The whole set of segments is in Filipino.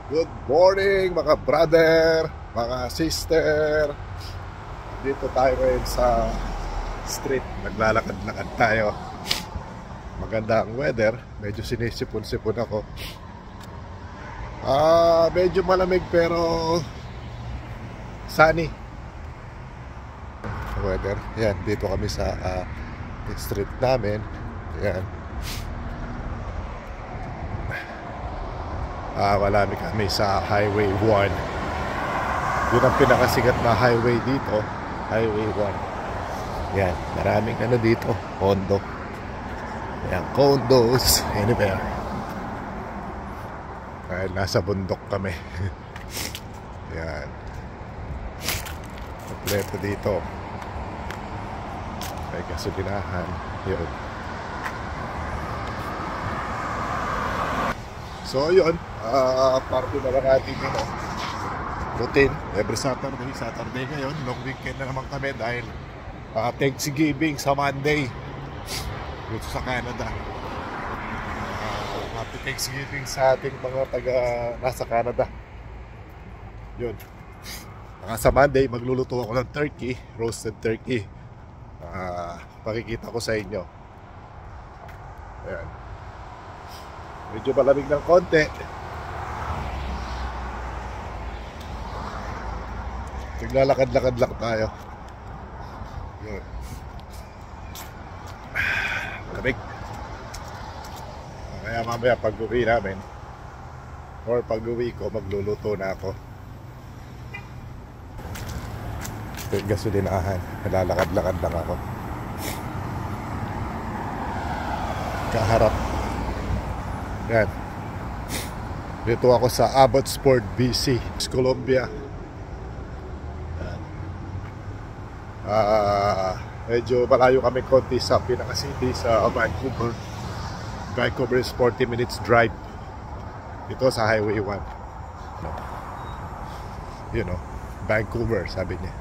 Good morning mga brother, mga sister. Dito tayo ngayon sa street. Naglalakad-lakad tayo. Maganda ang weather. Medyo sinisipon-sipon ako. Medyo malamig pero sunny weather. Yan, dito kami sa street namin. Yan. Malami kami sa Highway 1. Yun ang pinakasikat na highway dito, Highway 1. Yan, maraming ano dito, condo. Yan, condos anywhere. Dahil nasa bundok kami. Yan, kompleto dito. May gasolinahan. Yun. So yun, parte na lang ating routine. Every Saturday ngayon. Long weekend na naman kami dahil Thanksgiving sa Monday dito sa Canada. Happy Thanksgiving sa ating mga nasa Canada. Yun. Sa Monday magluluto ako ng turkey, roasted turkey. Pakikita ko sa inyo. Ayan. Medyo malamig ng konti. Naglalakad-lakad lang tayo. Yun. Malamig. Kaya mamaya pag-uwi namin or pag-uwi ko, magluluto na ako. Ito yung gasolinahan. Naglalakad-lakad lang ako. Kaharap. Yan. Dito ako sa Abbotsford, BC, Colombia. Yan. Medyo malayo kami konti sa pinaka-city sa Vancouver. Vancouver is 40 minutes drive. Ito sa Highway 1. You know, Vancouver, sabi niya.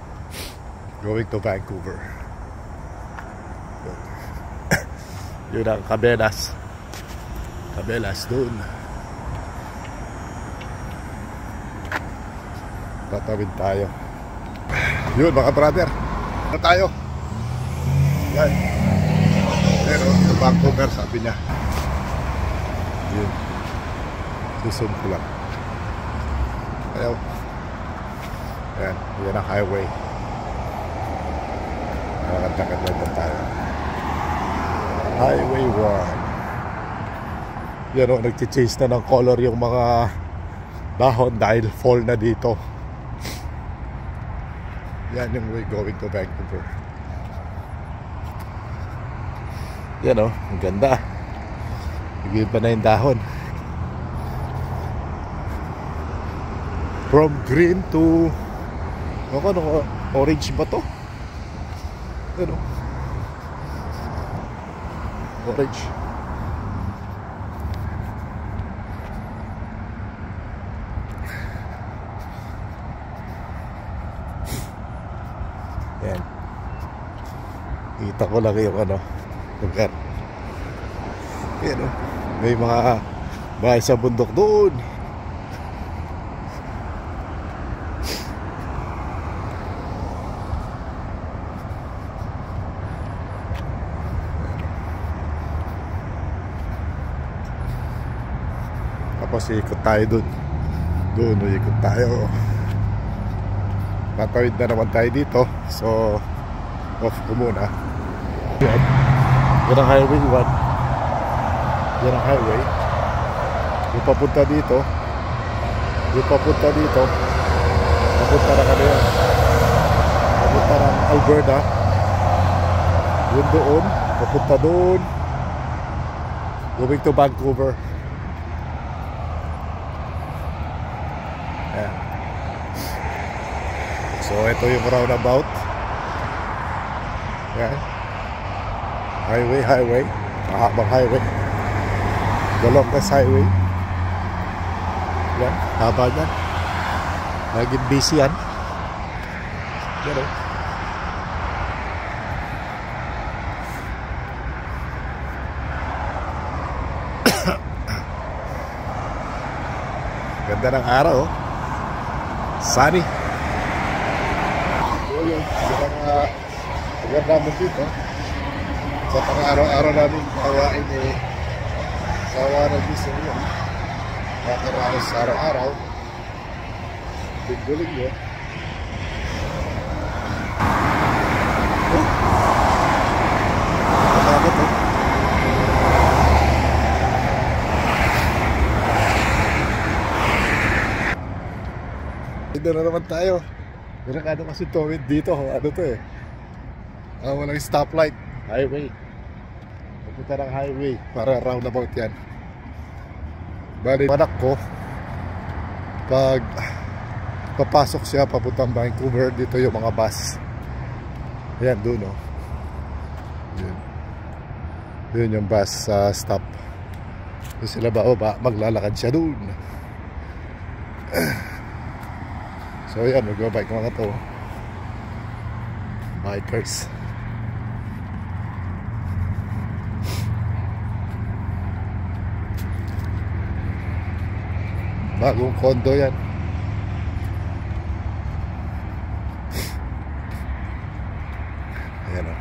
Going to Vancouver. Yun ang Cabelas. Cabelas doon. Tatawid tayo. Yun mga brother, na tayo. Yan. Pero sa Vancouver, sabi niya. Yun. Susun ko lang. Ayaw. Yan. Yan ang highway. Nakakatakat lang tayo. Highway 1. Yan o, nag-change na ng color yung mga dahon dahil fall na dito. Yan yung way going to Vancouver. Yan o, ang ganda. Nag-iba na yung dahon. From green to orange ba to? Yan o, orange. Yan. Kita ko lang yung lugar. Yan o. May mga bahay sa bundok doon. Tapos ikot tayo doon. Doon ikot tayo. Tatawid na naman tayo dito. So off ko muna. Yan. Yan ang highway 1. Yan ang highway. Yung papunta dito. Yung papunta dito. Papunta na kami yan. Papunta ng Alberta. Yun doon. Papunta doon. Going to Vancouver. Yan. So ito yung roundabout. Yan. Highway. Mahabang highway. The longest highway. Yan. Haba yan. Naging busy yan. Yan o. Ganda ng araw. Sunny. So yun, lugar namin dito. Sa pang-araw-araw namin kawain sawa na gusto nyo. Nakaraos araw-araw. Linggo-linggo. Nakakot oh. Dito na naman tayo. Meron kasi towid dito. Ano to eh? Walang stoplight. Highway. Pupunta ng highway. Para roundabout yan. Bali, anak ko, pag papasok siya papuntang Vancouver, dito yung mga bus. Ayan, doon o. Yun yung bus stop. Doon sila bababa, maglalakad siya doon. So ayan, mag-bike mga to. Bikers. Bagong condo yan. Ayan o.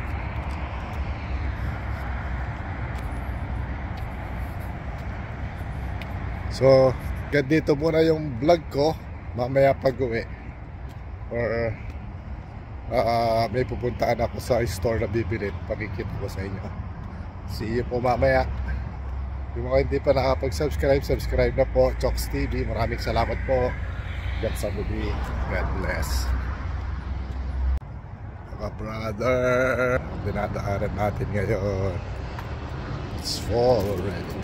So, dito muna yung vlog ko. Mamaya pag-uwi or may pupuntaan ako sa store na bibilin. Pakikita ko sa inyo. See you po mamaya. Yung mga hindi pa nakapag-subscribe, subscribe na po. Chokes TV, maraming salamat po. God sa muli. God bless. Mga brother, dinadaanan natin ngayon. It's fall already.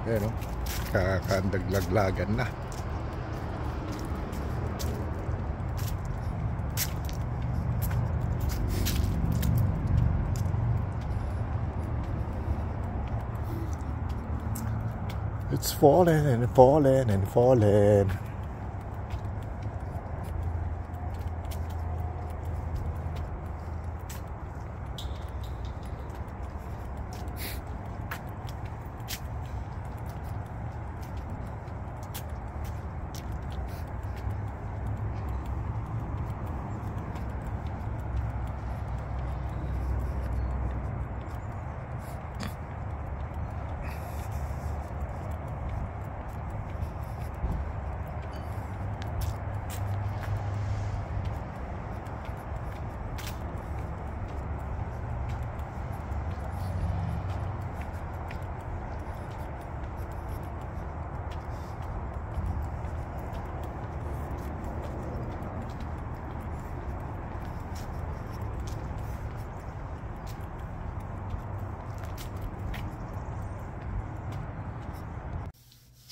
Ayan o, kakandaglaglagan na. It's falling and falling and falling.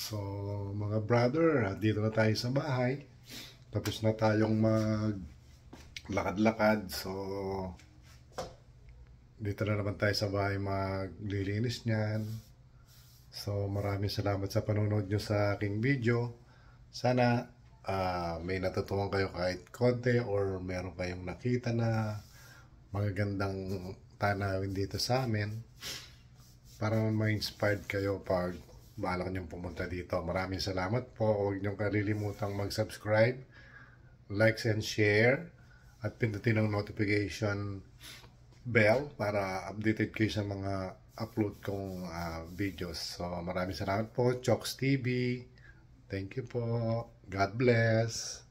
So mga brother, dito na tayo sa bahay. Tapos na tayong maglakad-lakad. So dito na naman tayo sa bahay maglilinis niyan. So maraming salamat sa panonood nyo sa aking video. Sana may natutunan kayo kahit konti or meron kayong nakita na magagandang tanawin dito sa amin para ma-inspired kayo pag balak niyong pumunta dito. Maraming salamat po. Huwag niyong kalilimutang mag-subscribe, likes and share, at pindutin ang notification bell para updated kayo sa mga upload kong videos. So maraming salamat po. Chokes TV. Thank you po. God bless.